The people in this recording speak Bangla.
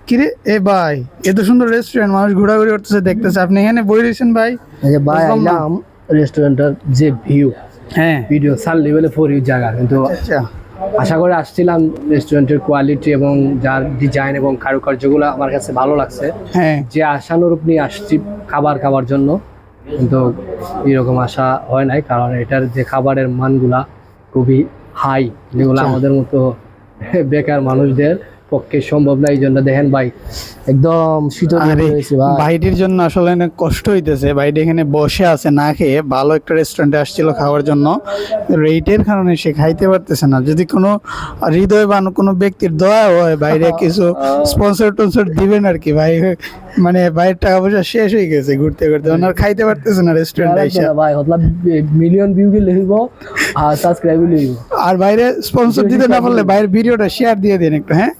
কিরে এ ভাই, এত সুন্দর রেস্টুরেন্ট, মানুষ ঘোরাঘুরি করতেছে, দেখতেছে, আপনি এখানে বই রয়েছেন ভাই? এই যে ভাই বুঝলাম না। আইলাম রেস্টুরেন্টের যে ভিউ, হ্যাঁ। ভিডিও সার লেভেলে ফর ইউ জায়গা, কিন্তু আচ্ছা। আশা করে আসছিলাম রেস্টুরেন্টের কোয়ালিটি এবং যার ডিজাইন এবং কারুকার্যগুলো আমার কাছে ভালো লাগছে, হ্যাঁ। যে আশানুরূপ নিয়ে আসছি খাবার জন্য, কিন্তু এরকম আশা হয় নাই, কারণ এটার যে খাবারের মানগুলা খুবই হাই, যেগুলো আচ্ছা। আমাদের মতো বেকার মানুষদের পক্ষে সম্ভব না। এই জন্য দেখেন ভাই একদম শীতল আরে হয়েছে ভাই। ভাইটির জন্য আসলে অনেক কষ্ট হইতেছে, ভাইটি এখানে বসে আছে না খেয়ে, ভালো একটা রেস্টুরেন্টে আসছিল খাওয়ার জন্য, রেটের কারণে সে খাইতে পারতেছে না। যদি কোনো হৃদয়বান কোনো ব্যক্তির দয়া হয়, বাইরে কিছু স্পন্সর টন্সর দিবেন আর কি ভাই, মানে ভাইয়ের টাকা পয়সা শেষ হয়ে গেছে ঘুরতে ঘুরতে, ওনার খাইতে পারতেছে না রেস্টুরেন্টে এসে। ভাই হতলা মিলিয়ন ভিউ কে লিখব আর সাবস্ক্রাইব লিখব, আর বাইরে স্পন্সর দিতে না পারলে বাইরের ভিডিওটা শেয়ার দিয়ে দিন একটু, হ্যাঁ।